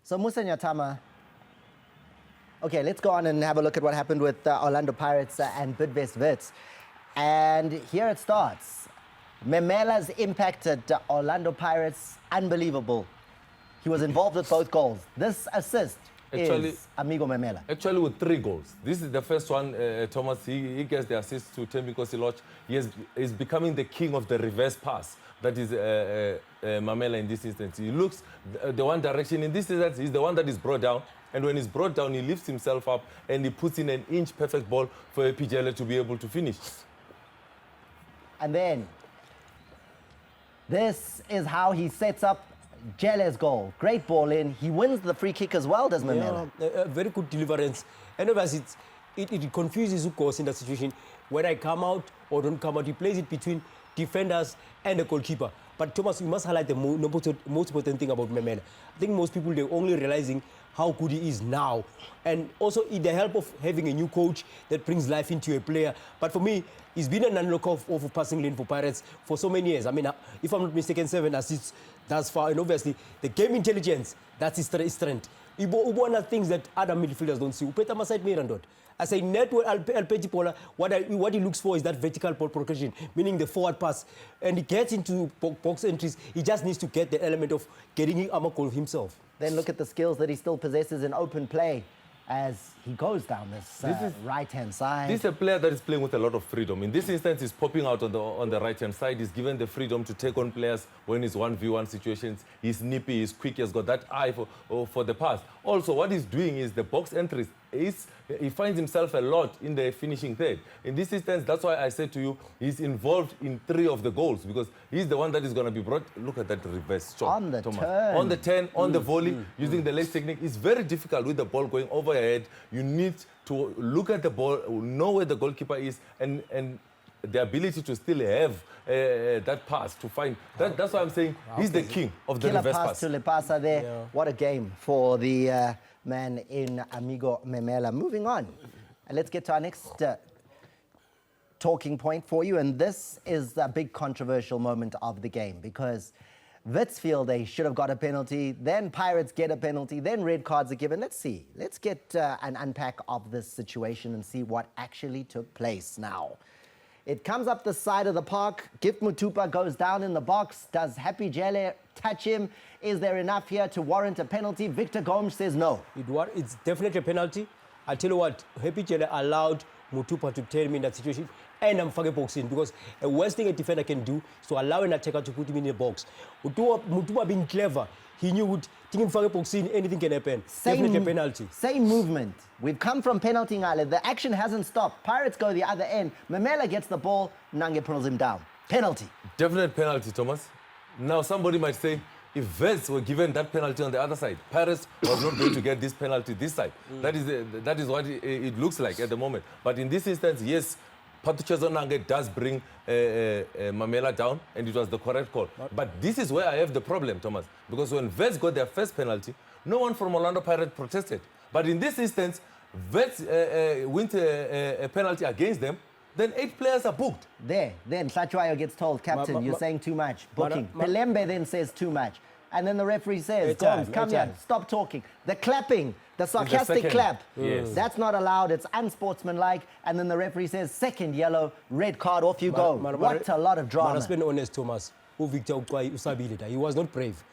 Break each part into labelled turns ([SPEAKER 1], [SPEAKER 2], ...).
[SPEAKER 1] So Musa Nyatama, okay, let's go on and have a look at what happened with Orlando Pirates and Bidvest Wits. And here it starts. Memela's impact at Orlando Pirates, unbelievable. He was involved with both goals. This assist is Amigo Memela.
[SPEAKER 2] Actually, with 3 goals. This is the first one, Thomas. He gets the assist to Thembiko Siloch. He's becoming the king of the reverse pass. That is Mamela in this instance. He looks the one direction. In this instance, he's the one that is brought down. And when he's brought down, he lifts himself up and he puts in an inch perfect ball for PJL to be able to finish.
[SPEAKER 1] And then, this is how he sets up Jele's goal. Great ball in. He wins the free kick as well, does Memela?
[SPEAKER 3] Yeah, very good deliverance. And obviously, it confuses Ukos in that situation. Whether I come out or don't come out, he plays it between defenders and the goalkeeper. But Thomas, you must highlight the most important thing about Memela. I think most people, they're only realizing how good he is now. And also, with the help of having a new coach that brings life into a player. But for me, he's been an unlock of passing lane for Pirates for so many years. I mean, if I'm not mistaken, 7 assists thus far. And obviously, the game intelligence, that's his strength. One of the things that other midfielders don't see. Upeta Masait Mirandot. As a network, Alpetipola, what he looks for is that vertical ball progression, meaning the forward pass. And he gets into box entries. He just needs to get the element of getting a goal himself.
[SPEAKER 1] Then look at the skills that he still possesses in open play as he goes down this right-hand side.
[SPEAKER 2] This is a player that is playing with a lot of freedom. In this instance, he's popping out on the right-hand side. He's given the freedom to take on players when it's 1v1 situations. He's nippy, he's quick, he's got that eye for the pass. Also, what he's doing is the box entries. He finds himself a lot in the finishing third. In this instance, that's why I said to you, he's involved in 3 of the goals because he's the one that is going to be brought. Look at that reverse shot.
[SPEAKER 1] On the turn.
[SPEAKER 2] On the turn, on the volley, using the leg technique. It's very difficult with the ball going over your head. You need to look at the ball, know where the goalkeeper is, and the ability to still have that pass to find. That's why I'm saying he's the king of the reverse pass.
[SPEAKER 1] To Lepasa there. Yeah. What a game for the man in Amigo Memela. Moving on. And let's get to our next talking point for you. And this is a big controversial moment of the game because Wits feel they should have got a penalty, then Pirates get a penalty, then red cards are given. Let's see. Let's get an unpack of this situation and see what actually took place now. It comes up the side of the park. Gift Mutupa goes down in the box. Does Happy Jele touch him? Is there enough here to warrant a penalty? Victor Gomes says no.
[SPEAKER 3] It's definitely a penalty. I tell you what, Happy Jele allowed Mutupa to tell me in that situation, and I'm fucking boxing because the worst thing a defender can do is to allow an attacker to put him in the box. Mutupa being clever, he knew would think him boxing, anything can happen. Definitely a penalty.
[SPEAKER 1] Same movement. We've come from penalty ngale. The action hasn't stopped. Pirates go the other end. Memela gets the ball. Nange pulls him down. Penalty.
[SPEAKER 2] Definite penalty, Thomas. Now somebody might say, if Vets were given that penalty on the other side, Pirates was not going to get this penalty this side. That is what it looks like at the moment. But in this instance, yes, Patuchezo Nange does bring Mamela down, and it was the correct call. But this is where I have the problem, Thomas, because when Vets got their first penalty, no one from Orlando Pirates protested. But in this instance, Vets wins a penalty against them, then 8 players are booked.
[SPEAKER 1] Then Hlachwayo gets told, Captain, you're saying too much. Booking. Pelembe then says too much. And then the referee says, Gomes, come here, stop talking. The clapping, the sarcastic clap, that's not allowed. It's unsportsmanlike. And then the referee says, second yellow, red card, off you go. What a lot of drama.
[SPEAKER 3] Let's be honest, Thomas. Victor Ukwayi, he was not brave.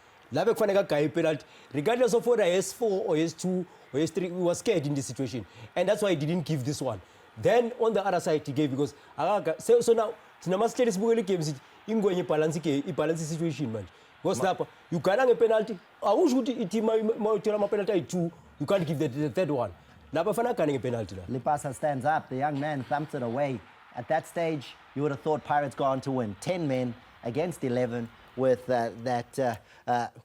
[SPEAKER 3] Regardless of whether S4 or S2 or S3, he was scared in this situation. And that's why he didn't give this one. Then on the other side, he gave because so now games balance situation, man. You can't have a penalty. I wish penalty 2. You can't give the third one. Penalty.
[SPEAKER 1] Lipasa stands up. The young man thumps it away. At that stage, you would have thought Pirates go on to win. 10 men against 11 with that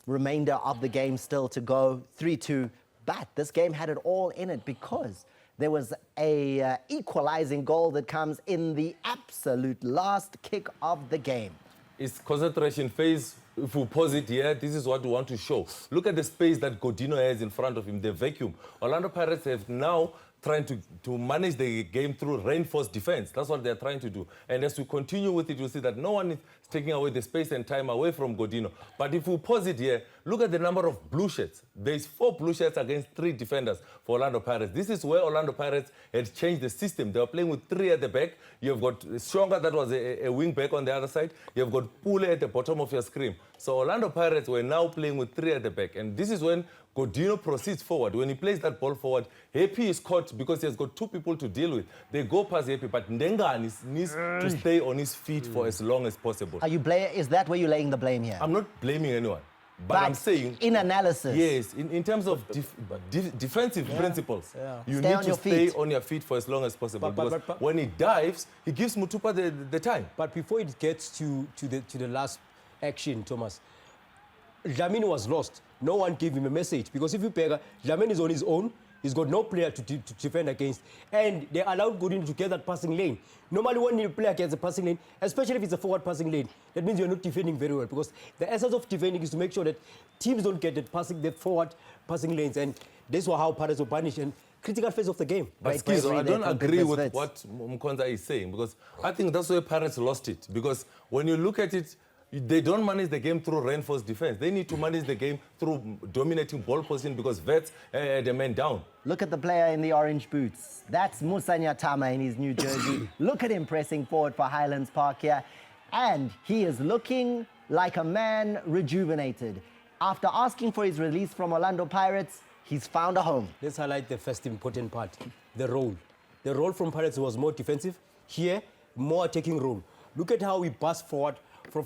[SPEAKER 1] remainder of the game still to go. 3-2. But this game had it all in it because there was a equalizing goal that comes in the absolute last kick of the game.
[SPEAKER 2] It's concentration phase. If we pause it here, this is what we want to show. Look at the space that Godino has in front of him, the vacuum. Orlando Pirates have now trying to manage the game through reinforced defense. That's what they're trying to do. And as we continue with it, you'll see that no one is It's taking away the space and time away from Godino. But if we pause it here, look at the number of blue shirts. There's 4 blue shirts against 3 defenders for Orlando Pirates. This is where Orlando Pirates had changed the system. They were playing with 3 at the back. You've got Shonga, that was a wing back on the other side. You've got Pule at the bottom of your screen. So Orlando Pirates were now playing with 3 at the back. And this is when Godino proceeds forward. When he plays that ball forward, Happy is caught because he has got 2 people to deal with. They go past Happy, but Ndenga needs to stay on his feet for as long as possible.
[SPEAKER 1] Is that where you're laying the blame here?
[SPEAKER 2] I'm not blaming anyone. But I'm saying,
[SPEAKER 1] in analysis,
[SPEAKER 2] yes, in terms of defensive principles, you
[SPEAKER 1] Stay
[SPEAKER 2] need
[SPEAKER 1] on
[SPEAKER 2] to
[SPEAKER 1] your
[SPEAKER 2] stay
[SPEAKER 1] feet.
[SPEAKER 2] on your feet for as long as possible. Because
[SPEAKER 3] but-
[SPEAKER 2] when he dives, he gives Mutupa the time.
[SPEAKER 3] But before it gets to the last action, Thomas, Dlamini was lost. No one gave him a message because if you peg, Dlamini is on his own. He's got no player to defend against, and they allowed Godin to get that passing lane. Normally, when you play against a passing lane, especially if it's a forward passing lane, that means you're not defending very well because the essence of defending is to make sure that teams don't get the forward passing lanes, and this was how Pirates were punished and critical phase of the game.
[SPEAKER 2] But
[SPEAKER 1] Great
[SPEAKER 2] Skizo,
[SPEAKER 1] bravery
[SPEAKER 2] I
[SPEAKER 1] there
[SPEAKER 2] don't
[SPEAKER 1] from
[SPEAKER 2] agree
[SPEAKER 1] Big
[SPEAKER 2] with
[SPEAKER 1] Wits.
[SPEAKER 2] what Mkonza is saying because I think that's where Pirates lost it. Because when you look at it, they don't manage the game through reinforced defense. They need to manage the game through dominating ball position because Vets had the man down.
[SPEAKER 1] Look at the player in the orange boots. That's Musa Nyatama in his new jersey. Look at him pressing forward for Highlands Park here. And he is looking like a man rejuvenated. After asking for his release from Orlando Pirates, he's found a home.
[SPEAKER 3] Let's highlight the first important part, the role. The role from Pirates was more defensive. Here, more attacking role. Look at how he passed forward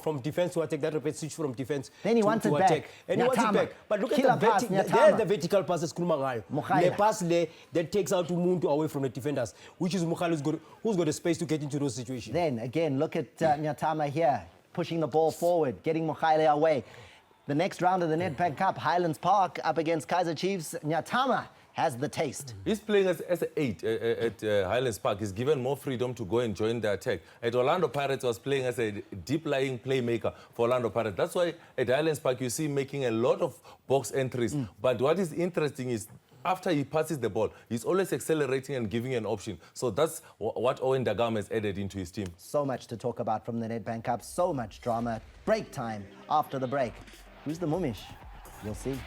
[SPEAKER 3] from defense to attack, that rapid switch from defense
[SPEAKER 1] Then he
[SPEAKER 3] to
[SPEAKER 1] wants it
[SPEAKER 3] attack.
[SPEAKER 1] back.
[SPEAKER 3] And he wants it
[SPEAKER 1] Nyatama.
[SPEAKER 3] back. But look
[SPEAKER 1] Killer
[SPEAKER 3] at
[SPEAKER 1] pass,
[SPEAKER 3] the
[SPEAKER 1] Nyatama.
[SPEAKER 3] there's the vertical passes
[SPEAKER 1] Mukhaila.
[SPEAKER 3] The pass there that takes out Umuntu away from the defenders, which is Mukhaila who's got the space to get into those situations.
[SPEAKER 1] Then again, look at Nyatama here, pushing the ball forward, getting Mukhaile away. The next round of the Nedbank Cup, Highlands Park up against Kaizer Chiefs. Nyatama has the taste.
[SPEAKER 2] He's playing as an 8 at Highlands Park. He's given more freedom to go and join the attack. At Orlando Pirates, was playing as a deep-lying playmaker for Orlando Pirates. That's why at Highlands Park, you see him making a lot of box entries. But what is interesting is after he passes the ball, he's always accelerating and giving an option. So that's what Owen Dagam has added into his team.
[SPEAKER 1] So much to talk about from the Nedbank Cup, so much drama. Break time after the break. Who's the Mumish? You'll see.